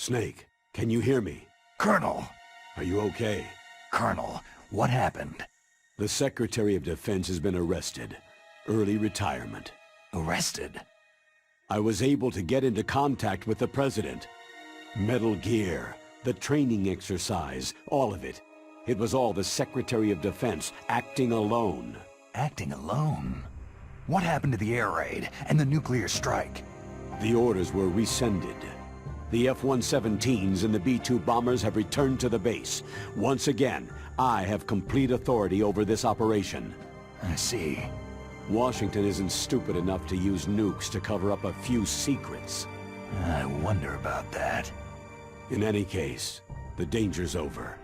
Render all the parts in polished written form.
Snake, can you hear me? Colonel! Are you okay? Colonel, what happened? The Secretary of Defense has been arrested. Early retirement. Arrested? I was able to get into contact with the President. Metal Gear, the training exercise, all of it. It was all the Secretary of Defense acting alone. Acting alone? What happened to the air raid and the nuclear strike? The orders were rescinded. The F-117s and the B-2 bombers have returned to the base. Once again, I have complete authority over this operation. I see. Washington isn't stupid enough to use nukes to cover up a few secrets. I wonder about that. In any case, the danger's over.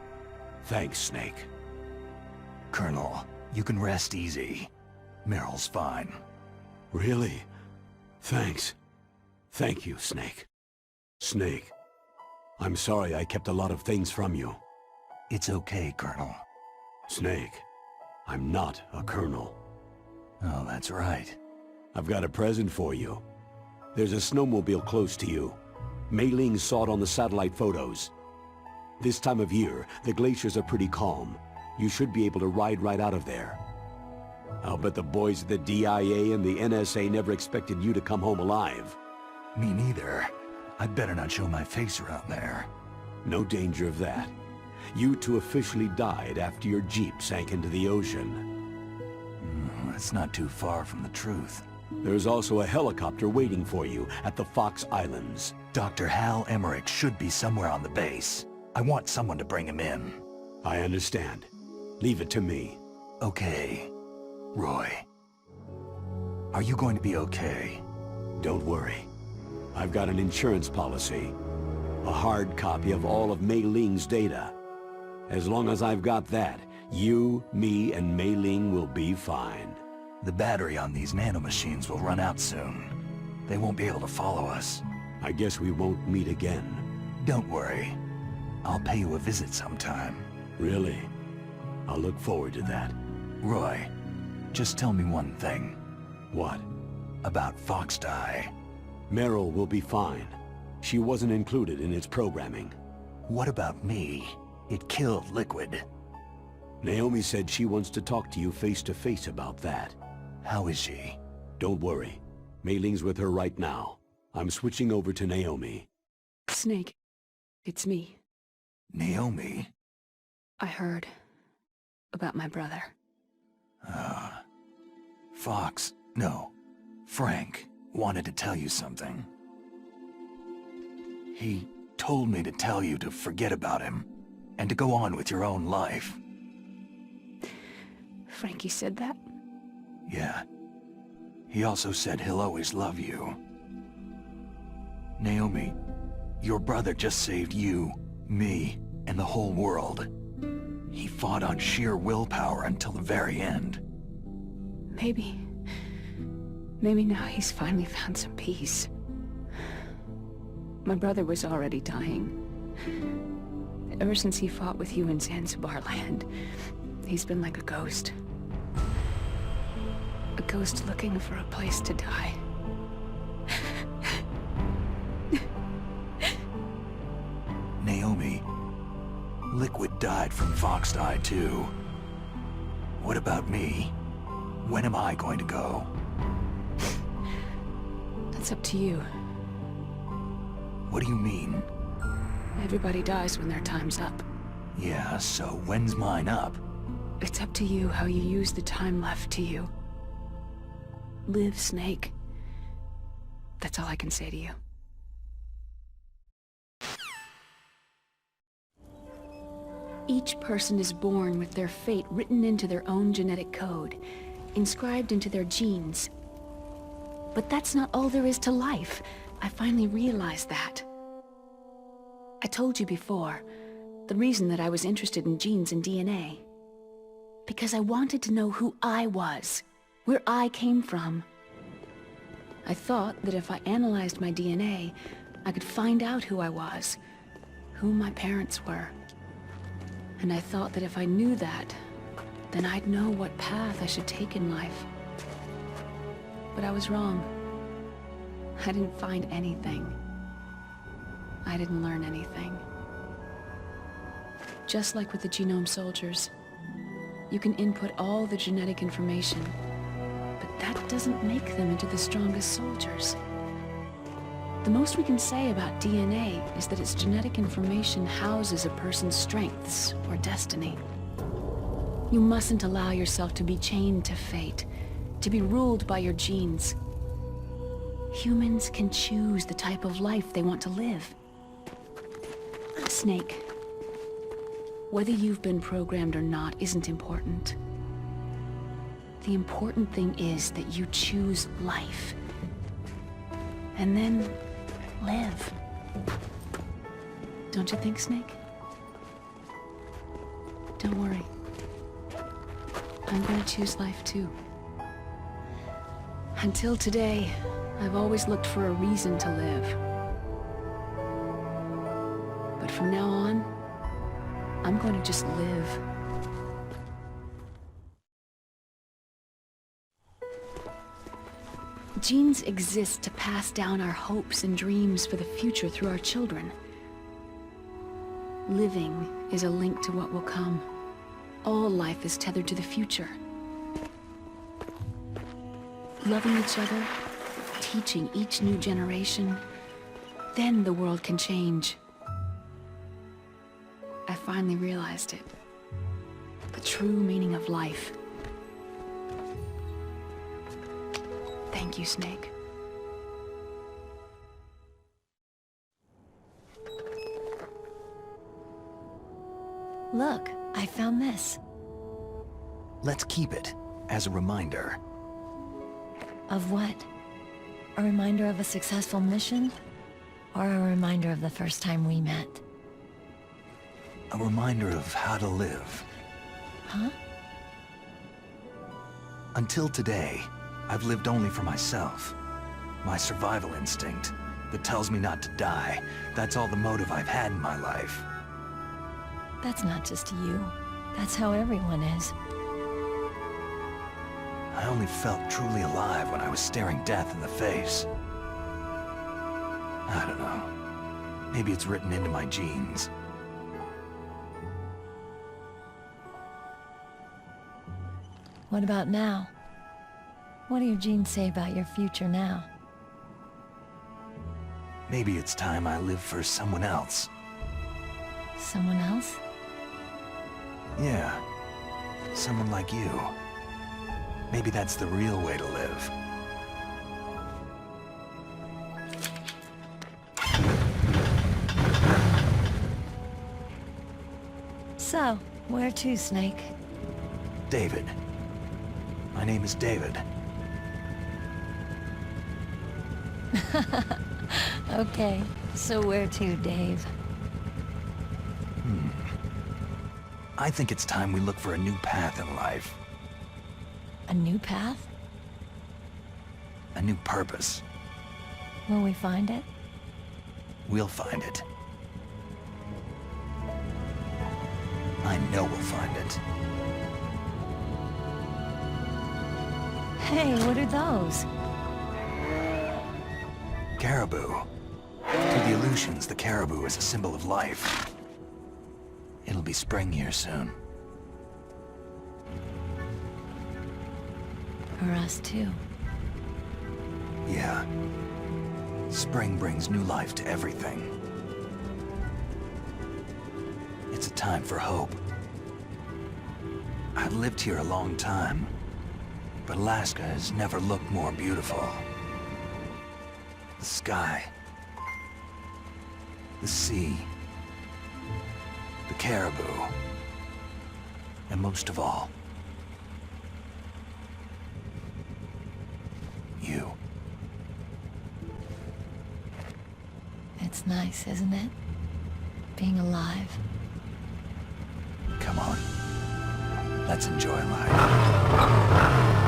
Thanks, Snake. Colonel, you can rest easy. Meryl's fine. Really? Thanks. Thank you, Snake. Snake, I'm sorry I kept a lot of things from you. It's okay, Colonel. Snake, I'm not a colonel. Oh, that's right. I've got a present for you. There's a snowmobile close to you. Mei Ling saw it on the satellite photos. This time of year, the glaciers are pretty calm. You should be able to ride right out of there. I'll bet the boys at the DIA and the NSA never expected you to come home alive. Me neither. I'd better not show my face around there. No danger of that. You two officially died after your Jeep sank into the ocean. That's not too far from the truth. There's also a helicopter waiting for you at the Fox Islands. Dr. Hal Emmerich should be somewhere on the base. I want someone to bring him in. I understand. Leave it to me. Okay. Roy. Are you going to be okay? Don't worry. I've got an insurance policy. A hard copy of all of Mei Ling's data. As long as I've got that, you, me, and Mei Ling will be fine. The battery on these nanomachines will run out soon. They won't be able to follow us. I guess we won't meet again. Don't worry. I'll pay you a visit sometime. Really? I'll look forward to that. Roy, just tell me one thing. What? About Foxdie. Meryl will be fine. She wasn't included in its programming. What about me? It killed Liquid. Naomi said she wants to talk to you face-to-face about that. How is she? Don't worry. Mei Ling's with her right now. I'm switching over to Naomi. Snake, it's me. Naomi? I heard about my brother. Frank wanted to tell you something. He told me to tell you to forget about him and to go on with your own life. Frankie said that? Yeah. He also said he'll always love you. Naomi, your brother just saved you, me, and the whole world. He fought on sheer willpower until the very end. Maybe now he's finally found some peace. My brother was already dying. Ever since he fought with you in Zanzibar land, he's been like a ghost. A ghost looking for a place to die. Naomi, Liquid died from Foxdie too. What about me? When am I going to go? That's up to you. What do you mean? Everybody dies when their time's up. Yeah, so when's mine up? It's up to you how you use the time left to you. Live, Snake. That's all I can say to you. Each person is born with their fate written into their own genetic code, inscribed into their genes. But that's not all there is to life. I finally realized that. I told you before, the reason that I was interested in genes and DNA. Because I wanted to know who I was, where I came from. I thought that if I analyzed my DNA, I could find out who I was, who my parents were. And I thought that if I knew that, then I'd know what path I should take in life. But I was wrong. I didn't find anything. I didn't learn anything. Just like with the genome soldiers, you can input all the genetic information, but that doesn't make them into the strongest soldiers. The most we can say about DNA is that its genetic information houses a person's strengths or destiny. You mustn't allow yourself to be chained to fate, to be ruled by your genes. Humans can choose the type of life they want to live. Snake, whether you've been programmed or not isn't important. The important thing is that you choose life. And then live. Don't you think, Snake? Don't worry. I'm gonna choose life too. Until today, I've always looked for a reason to live. But from now on, I'm going to just live. Genes exist to pass down our hopes and dreams for the future through our children. Living is a link to what will come. All life is tethered to the future. Loving each other, teaching each new generation, then the world can change. I finally realized it. The true meaning of life. Thank you, Snake. Look, I found this. Let's keep it as a reminder. Of what? A reminder of a successful mission? Or a reminder of the first time we met? A reminder of how to live. Huh? Until today, I've lived only for myself. My survival instinct that tells me not to die. That's all the motive I've had in my life. That's not just you. That's how everyone is. I only felt truly alive when I was staring death in the face. I don't know. Maybe it's written into my genes. What about now? What do your genes say about your future now? Maybe it's time I live for someone else. Someone else? Yeah. Someone like you. Maybe that's the real way to live. So, where to, Snake? David. My name is David. Okay, so where to, Dave? I think it's time we look for a new path in life. A new path? A new purpose. Will we find it? We'll find it. I know we'll find it. Hey, what are those? Caribou. To the Aleutians, the caribou is a symbol of life. It'll be spring here soon. For us, too. Yeah. Spring brings new life to everything. It's a time for hope. I've lived here a long time, but Alaska has never looked more beautiful. The sky, the sea, the caribou, and most of all, you. It's nice, isn't it? Being alive. Come on, let's enjoy life.